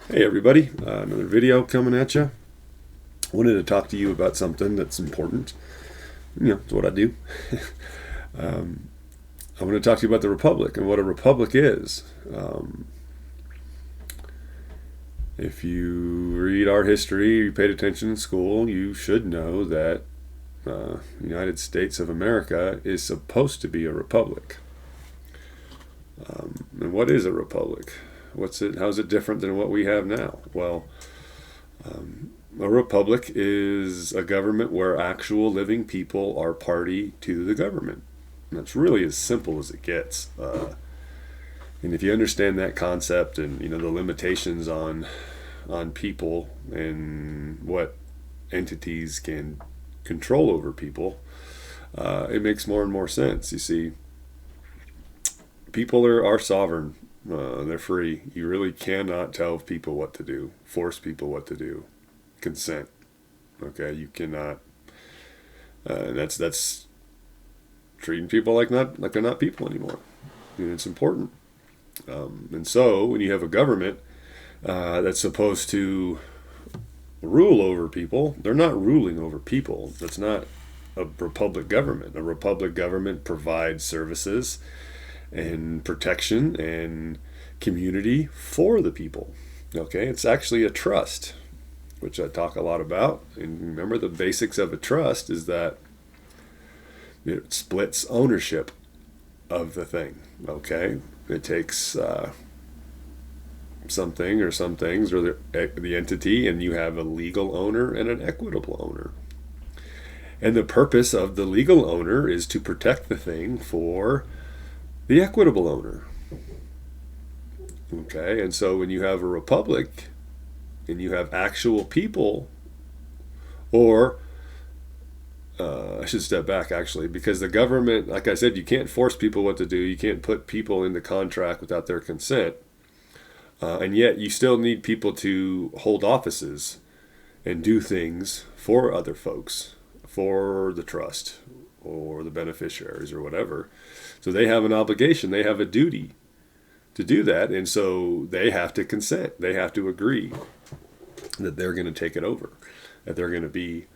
Hey everybody, another video coming at you. Wanted to talk to you about something that's important. It's what I do. I want to talk to you about the Republic and what a Republic is. If you read our history, you paid attention in school, you should know that the United States of America is supposed to be a republic. And what is a republic? What's it? How's it different than what we have now? Well, a republic is a government where actual living people are party to the government. And that's really as simple as it gets. And if you understand that concept and the limitations on people and what entities can control over people, it makes more and more sense. You see, people are sovereign. They're free. You really cannot tell people what to do, force people what to do. Consent. Okay, you cannot. That's treating people like they're not people anymore. It's important. And so when you have a government that's supposed to rule over people, they're not ruling over people. That's not a republic government. A republic government provides services and protection and community for the people. Okay, it's actually a trust, which I talk a lot about. And remember, the basics of a trust is that it splits ownership of the thing. Okay, it takes something or some things or the entity, and you have a legal owner and an equitable owner. And the purpose of the legal owner is to protect the thing for the equitable owner. Okay, and so when you have a republic and you have actual people, or I should step back actually, because the government, like I said, you can't force people what to do. You can't put people into contract without their consent. And yet you still need people to hold offices and do things for other folks, for the trust or the beneficiaries or whatever. So they have an obligation, they have a duty to do that. And so they have to consent. They have to agree that they're going to take it over, that they're going to be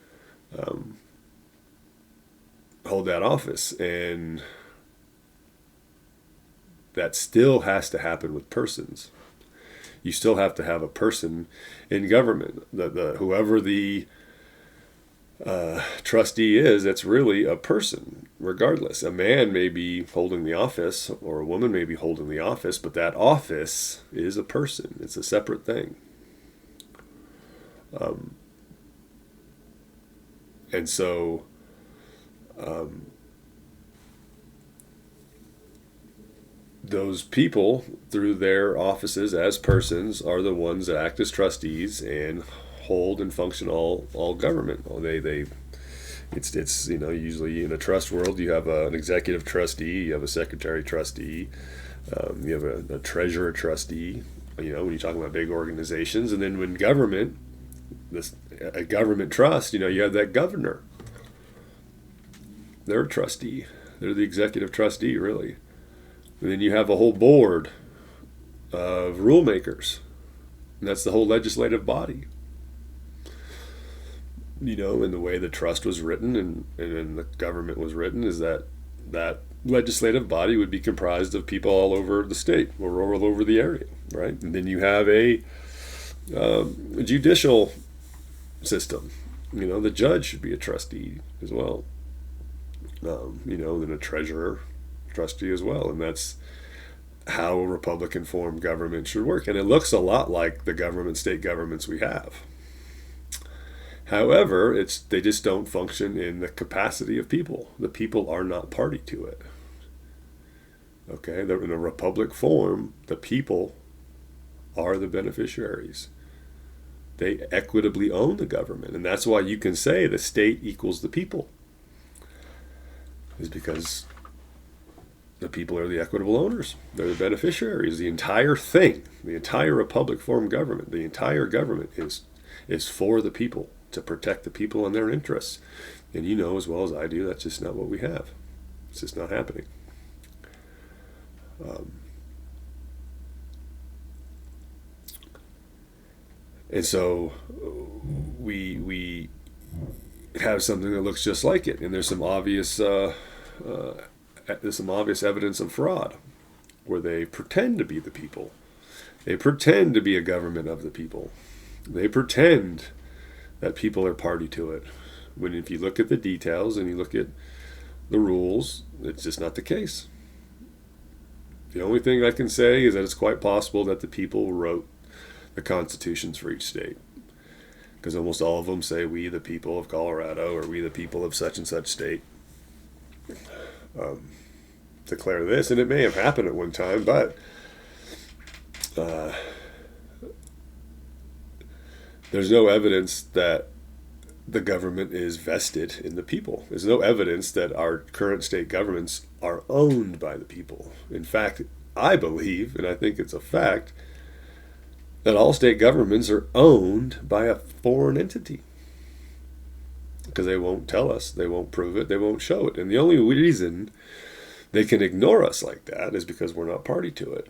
hold that office. And that still has to happen with persons. You still have to have a person in government. Whoever the trustee is, that's really a person, regardless. A man may be holding the office, or a woman may be holding the office, but that office is a person. It's a separate thing. And so those people, through their offices as persons, are the ones that act as trustees and hold and function all government. It's usually in a trust world you have an executive trustee, you have a secretary trustee, you have a treasurer trustee. When you talk about big organizations, and then when a government trust, you have that governor. They're a trustee. They're the executive trustee, really. And then you have a whole board of rule makers, and that's the whole legislative body. And the way the trust was written and the government was written is that legislative body would be comprised of people all over the state or all over the area, right? And then you have a judicial system. The judge should be a trustee as well. Then a treasurer trustee as well. And that's how a Republican form government should work. And it looks a lot like the state governments we have. However, they just don't function in the capacity of people. The people are not party to it. Okay, in a republic form, the people are the beneficiaries. They equitably own the government, and that's why you can say the state equals the people. Is because the people are the equitable owners. They're the beneficiaries. The entire thing, the entire republic form government, the entire government is for the people, to protect the people and their interests. And you know as well as I do, that's just not what we have. It's just not happening. And so we have something that looks just like it, and there's some obvious evidence of fraud, where they pretend to be the people. They pretend to be a government of the people. They pretend that people are party to it. When if you look at the details and you look at the rules, it's just not the case. The only thing I can say is that it's quite possible that the people wrote the constitutions for each state, because almost all of them say we the people of Colorado or we the people of such and such state declare this, and it may have happened at one time, but there's no evidence that the government is vested in the people. There's no evidence that our current state governments are owned by the people. In fact, I believe, and I think it's a fact, that all state governments are owned by a foreign entity. Because they won't tell us, they won't prove it, they won't show it. And the only reason they can ignore us like that is because we're not party to it.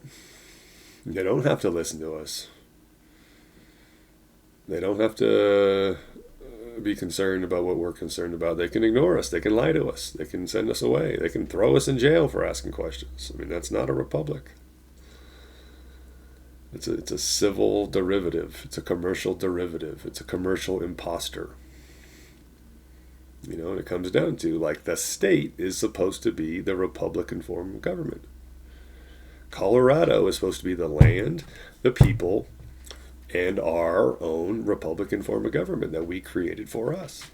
They don't have to listen to us. They don't have to be concerned about what we're concerned about. They can ignore us. They can lie to us. They can send us away. They can throw us in jail for asking questions. I mean, that's not a republic. It's a civil derivative. It's a commercial derivative. It's a commercial imposter. You know, and it comes down to, like, the state is supposed to be the Republican form of government. Colorado is supposed to be the land, the people, and our own Republican form of government that we created for us.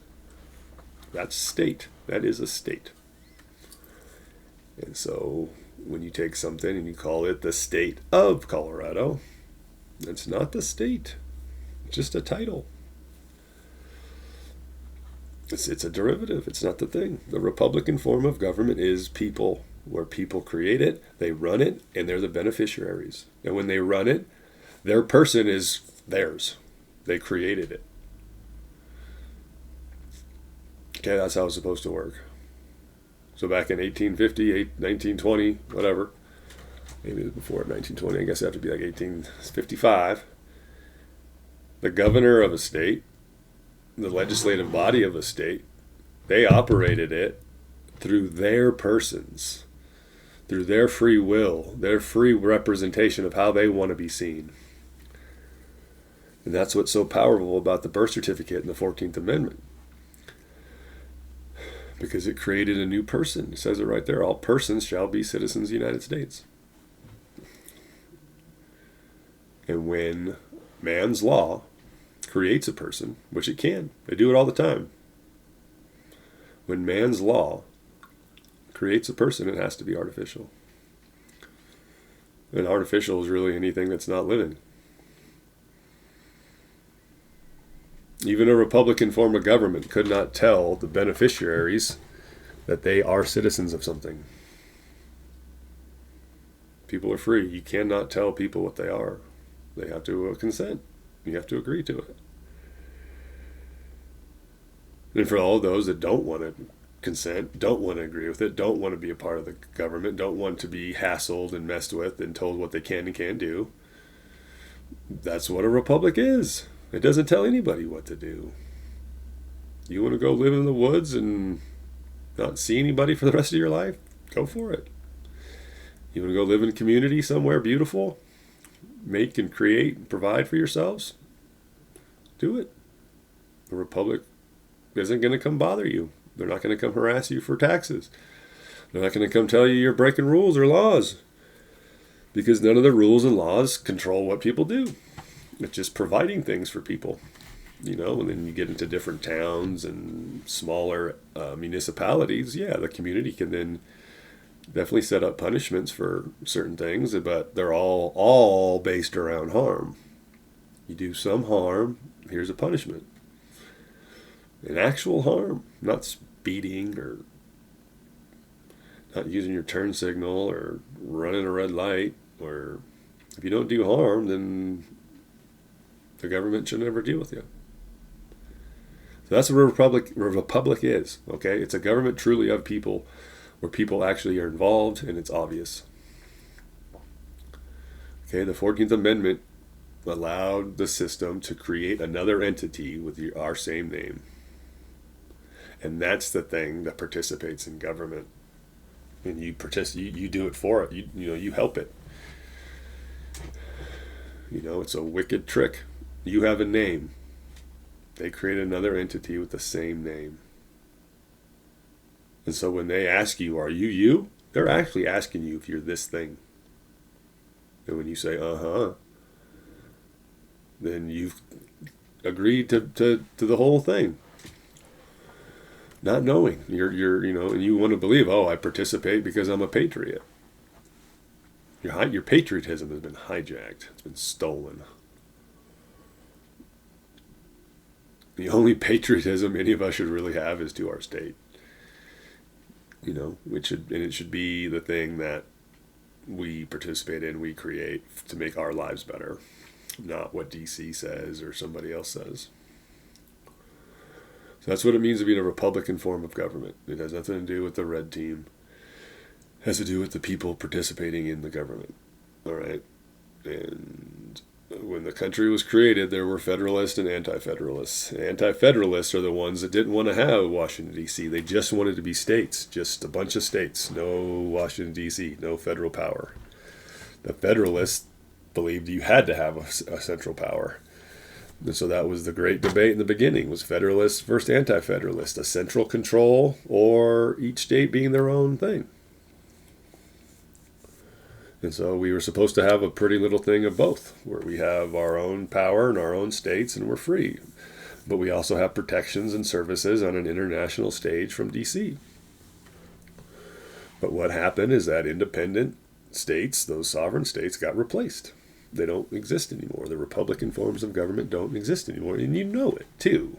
That's state. That is a state. And so when you take something and you call it the state of Colorado, it's not the state. It's just a title. It's a derivative. It's not the thing. The Republican form of government is people, where people create it, they run it, and they're the beneficiaries. And when they run it, their person is theirs. They created it. Okay, that's how it's supposed to work. So back in 1850, 1920, whatever, maybe it was before 1920, I guess it had to be like 1855, the governor of a state, the legislative body of a state, they operated it through their persons, through their free will, their free representation of how they want to be seen. And that's what's so powerful about the birth certificate and the 14th Amendment. Because it created a new person. It says it right there, all persons shall be citizens of the United States. And when man's law creates a person, which it can, they do it all the time. When man's law creates a person, it has to be artificial. And artificial is really anything that's not living. Even a Republican form of government could not tell the beneficiaries that they are citizens of something. People are free. You cannot tell people what they are. They have to consent. You have to agree to it. And for all those that don't want to consent, don't want to agree with it, don't want to be a part of the government, don't want to be hassled and messed with and told what they can and can't do, that's what a republic is. It doesn't tell anybody what to do. You want to go live in the woods and not see anybody for the rest of your life? Go for it. You want to go live in a community somewhere beautiful? Make and create and provide for yourselves? Do it. The republic isn't going to come bother you. They're not going to come harass you for taxes. They're not going to come tell you you're breaking rules or laws. Because none of the rules and laws control what people do. It's just providing things for people, you know, and then you get into different towns and smaller municipalities. Yeah, the community can then definitely set up punishments for certain things, but they're all based around harm. You do some harm, here's a punishment. An actual harm, not speeding or not using your turn signal or running a red light, or if you don't do harm, then the government should never deal with you. So that's what a republic is, okay? It's a government truly of people, where people actually are involved and it's obvious. Okay, the 14th Amendment allowed the system to create another entity with our same name. And that's the thing that participates in government. And you do it for it. You help it. It's a wicked trick. You have a name. They create another entity with the same name. And so when they ask you, are you you? They're actually asking you if you're this thing. And when you say, uh-huh, then you've agreed to the whole thing. Not knowing. And you want to believe, oh, I participate because I'm a patriot. Your patriotism has been hijacked. It's been stolen. The only patriotism any of us should really have is to our state. It should be the thing that we participate in, we create to make our lives better, not what DC says or somebody else says. So that's what it means to be in a Republican form of government. It has nothing to do with the red team. It has to do with the people participating in the government. All right? And when the country was created, there were Federalists and Anti-Federalists. Anti-Federalists are the ones that didn't want to have Washington, D.C. They just wanted to be states, just a bunch of states. No Washington, D.C., no federal power. The Federalists believed you had to have a central power. And so that was the great debate in the beginning, was Federalists versus Anti-Federalists, a central control or each state being their own thing. And so we were supposed to have a pretty little thing of both, where we have our own power in our own states and we're free. But we also have protections and services on an international stage from D.C. But what happened is that independent states, those sovereign states, got replaced. They don't exist anymore. The Republican forms of government don't exist anymore, and you know it, too.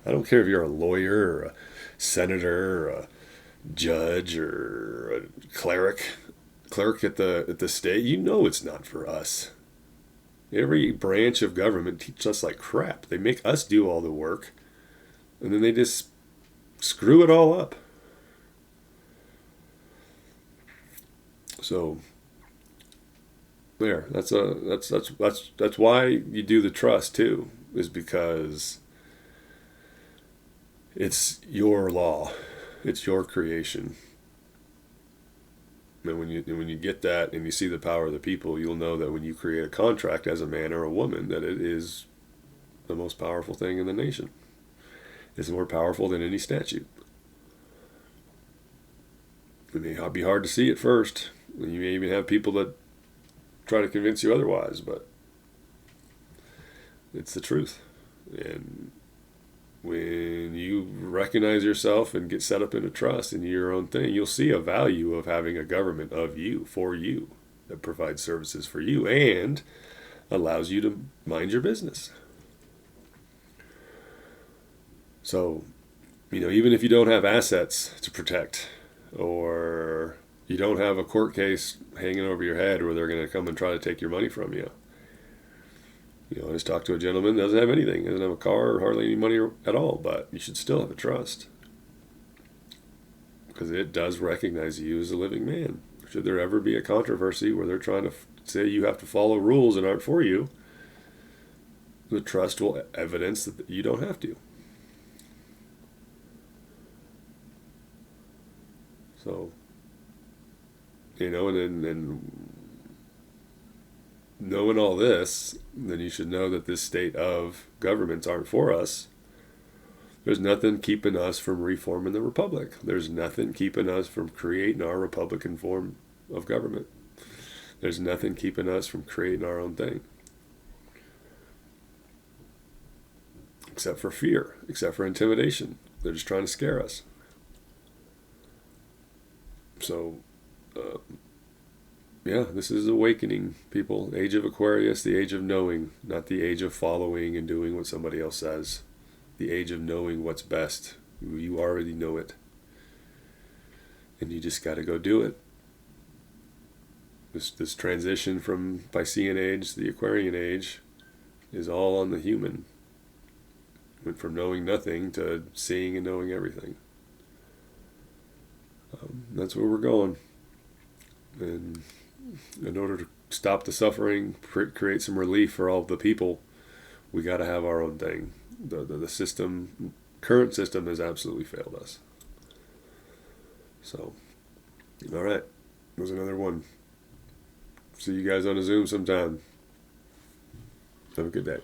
I don't care if you're a lawyer or a senator or a judge or a cleric at the state, you know it's not for us. Every branch of government teaches us like crap. They make us do all the work, and then they just screw it all up. So there, that's why you do the trust too, is because it's your law, it's your creation. And when you get that and you see the power of the people, you'll know that when you create a contract as a man or a woman, that it is the most powerful thing in the nation. It's more powerful than any statute. It may be hard to see at first. You may even have people that try to convince you otherwise, but it's the truth. And when you recognize yourself and get set up in a trust and your own thing, you'll see a value of having a government of you, for you, that provides services for you and allows you to mind your business. So, even if you don't have assets to protect, or you don't have a court case hanging over your head where they're going to come and try to take your money from you. I just talked to a gentleman that doesn't have anything, doesn't have a car or hardly any money at all, but you should still have a trust. Because it does recognize you as a living man. Should there ever be a controversy where they're trying to say you have to follow rules that aren't for you, the trust will evidence that you don't have to. So, and knowing all this, then you should know that this state of governments aren't for us. There's nothing keeping us from reforming the republic. There's nothing keeping us from creating our Republican form of government. There's nothing keeping us from creating our own thing. Except for fear, except for intimidation. They're just trying to scare us. So, this is awakening, people. Age of Aquarius, the age of knowing, not the age of following and doing what somebody else says. The age of knowing what's best. You already know it. And you just got to go do it. This transition from Piscean age to the Aquarian age is all on the human. Went from knowing nothing to seeing and knowing everything. That's where we're going. And in order to stop the suffering, create some relief for all of the people, we got to have our own thing. The system, current system, has absolutely failed us. So, all right, there's another one. See you guys on a Zoom sometime. Have a good day.